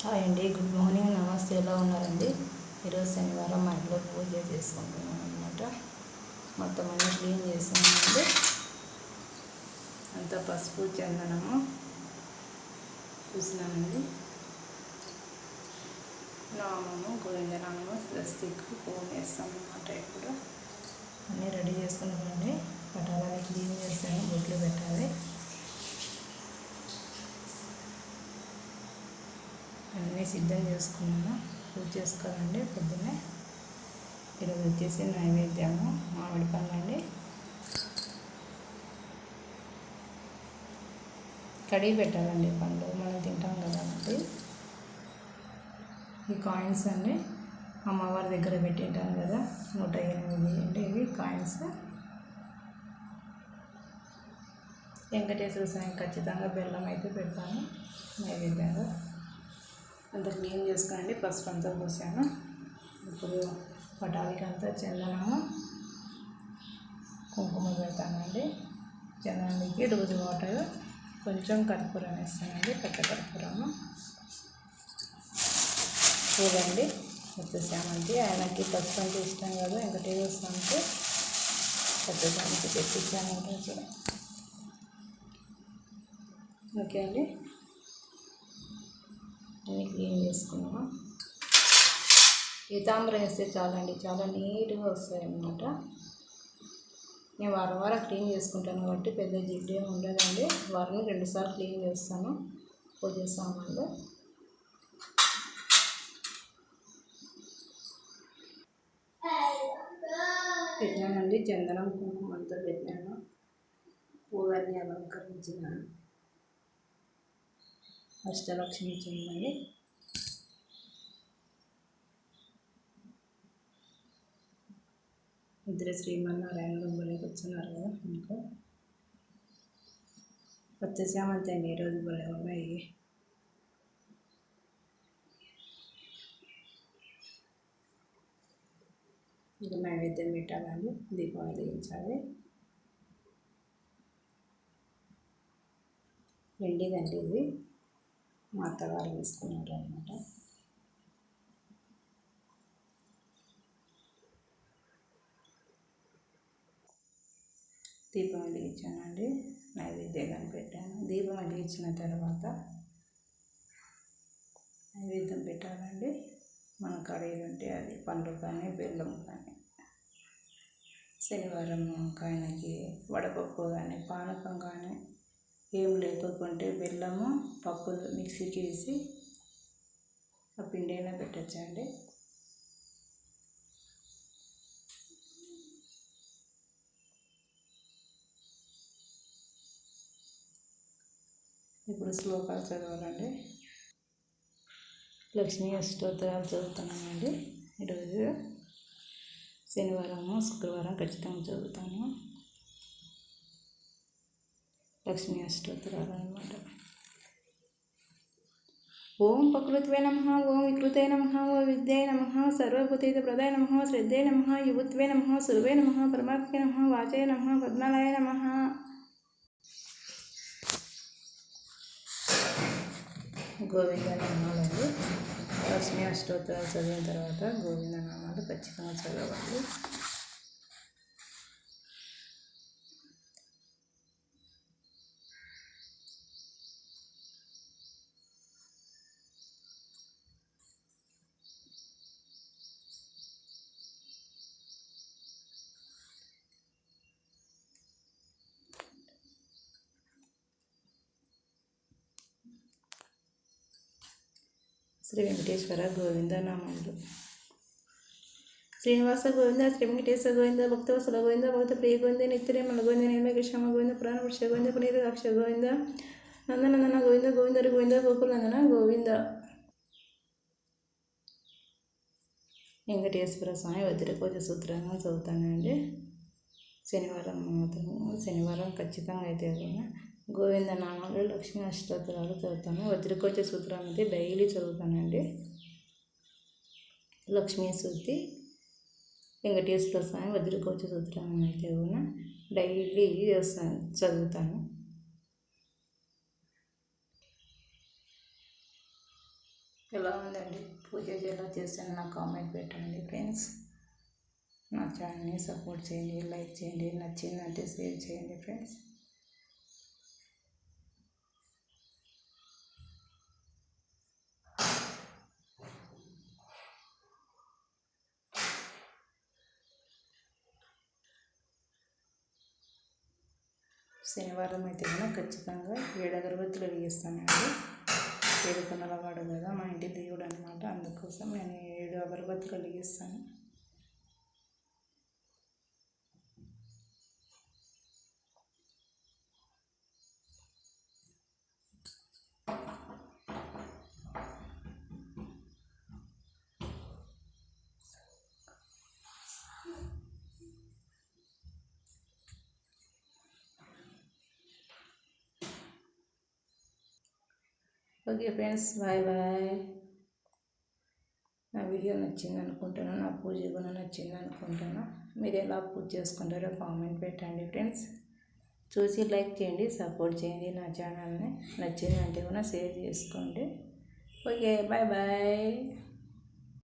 Hi అండి, good morning, నమస్తే. ఎలా ఉన్నారండి? ఈరోజు శనివారం మా ఇంట్లో పూజ చేసుకుంటున్నాను అనమాట. మొత్తం అన్నీ క్లీన్ చేసానండి. అంతా పసుపు చందనము చూసినానండి. నామము, గోవిందనామము, స్వస్తికు ఫోన్ వేస్తాం అన్నమాట. ఇప్పుడు అన్నీ రెడీ చేసుకున్నామండి. పటాలని క్లీన్ చేస్తాను, బొట్లు పెట్టాలి. అన్నీ సిద్ధం చేసుకున్నాను. పూజ చేసుకోవాలండి పొద్దున్నే. ఈరోజు వచ్చేసి నైవేద్యము మామిడి పండు అండి. కడిగి పెట్టాలండి పండు, మనం తింటాం కదా అండి. ఈ కాయిన్స్ అండి అమ్మవారి దగ్గర పెట్టింటాను కదా, 108 అండి ఇవి కాయిన్స్. వెంకటేశ్వర స్వామి ఖచ్చితంగా బెల్లం అయితే పెడతాను నైవేద్యంగా. అంతా క్లీన్ చేసుకోండి. పసుపు అంతా పోసాను. ఇప్పుడు పటాలకి అంతా చందనము, కుంకుమ పెడతానండి. చందనానికి రోజు వాటర్, కొంచెం కర్పూరం వేస్తానండి, పచ్చ కర్పూరము. చూడండి వచ్చేసామండి. ఆయనకి పసుపు అంటే ఇష్టం కదా, వెంకటేశ్వర స్వామికి పచ్చదానికి తెప్పించాను ఈరోజు. ఓకే అండి, అన్నీ క్లీన్ చేసుకున్నాము. పీతాంబరం వేస్తే చాలండి, చాలా నీట్గా వస్తాయి అన్నమాట. నేను వారం క్లీన్ చేసుకుంటాను కాబట్టి పెద్ద జిడ్డు ఏమి ఉండదండి. వారం 2 సార్లు క్లీన్ చేస్తాను పూజ సామాన్లు. పెట్టినానండి, చందనం కుంకుమ అంతా పెట్టినాను, పూలన్నీ అలంకరించినాను. అష్టలక్ష్మి చెందండి. ఇద్దరు శ్రీమన్నారాయణ బొమ్మలోకి వచ్చినారు కదా, ఇంకా వచ్చేసామంతే అండి. ఈరోజు భలే ఉన్నాయి. ఇంకా నైవేద్యం పెట్టాలండి, దీపం వెలిగించాలి. వెండిదండి ఇది, మా అత్తగారు తీసుకున్నారు అనమాట. దీపం వెలిగించానండి, నైవేద్యం పెట్టాను. దీపం వెలిగించిన తర్వాత నైవేద్యం పెట్టాలండి. మన కడేది ఉంటే అది పండ్లు కానీ బెల్లం కానీ, శనివారం ఆయనకి వడపప్పు కానీ పానకం కానీ ఏం లేకుంటే బెల్లము పప్పులు మిక్సీకి వేసి ఆ పిండి అయినా పెట్టచ్చండి. ఇప్పుడు శ్లోకాలు చదవాలండి. లక్ష్మీ అష్టోత్తరాలు చదువుతున్నానండి. ఈరోజు శనివారము, శుక్రవారం ఖచ్చితంగా చదువుతాను లక్ష్మీ అష్టోత్తరాలు అన్నమాట. ఓం ప్రకృతివే నమః, ఓం వికృతే నమః, ఓం విద్యాయ నమః, సర్వభూతేత ప్రదాయ నమః, శ్రద్ధే నమః, యువత్వే నమః, సురవే నమః, పరమాత్మే నమః, వాచయ నమః, పద్మాలయ నమః. గోవింద నామాలండి. లక్ష్మీ అష్టోత్తరాలు చదివిన తర్వాత గోవింద నామాలు ఖచ్చితంగా చదవాలి. శ్రీ వెంకటేశ్వర గోవింద నామాలు. శ్రీనివాస గోవింద, శ్రీ వెంకటేశ్వర గోవింద, భక్తవత్సల గోవింద, భక్త ప్రియ గోవింద, నిత్యరేమల గోవింద, నిర్మల శ్యామ గోవింద, పురాణపురుష గోవింద, పునీత దాక్ష గోవింద, నందనందన గోవింద, గోవిందరి గోవింద, గోకులందన గోవింద. వెంకటేశ్వర స్వామి వజ్రకోజ సూత్రంగా చదువుతానండి. శనివారం ఖచ్చితంగా అయితే గోవింద నామాలు, లక్ష్మీ అష్టోత్తరాలు చదువుతాను. వజ్రకోజ సూత్రం అయితే డైలీ చదువుతానండి. లక్ష్మీ సూక్తి, వెంకటేశ్వర స్వామి వజ్రకోజ సూత్రం అయితే కూడా డైలీ చదువుతాను. ఎలా ఉందండి పూజ ఎలా చేశాను నాకు కామెంట్ పెట్టండి ఫ్రెండ్స్. నా ఛానల్ని సపోర్ట్ చేయండి, లైక్ చేయండి, నచ్చిందంటే షేర్ చేయండి ఫ్రెండ్స్. శనివారం అయితే కూడా ఖచ్చితంగా 7 అగరబత్తులు వెలిగిస్తానండి. 7 కొనల వాడు కదా మా ఇంటి దేవుడు అనమాట. అందుకోసం నేను 7 అగరబత్తులు వెలిగిస్తాను. Okay friends, bye bye. నా వీడియో నచ్చింది అనుకుంటాను, నా పూజ కూడా నచ్చింది అనుకుంటాను. మీరు ఎలా పూజ చేసుకుంటారో కామెంట్ పెట్టండి ఫ్రెండ్స్. చూసి లైక్ చేయండి, సపోర్ట్ చేయండి నా ఛానల్ని. నచ్చిందంటే కూడా షేర్ చేసుకోండి. Okay, bye bye.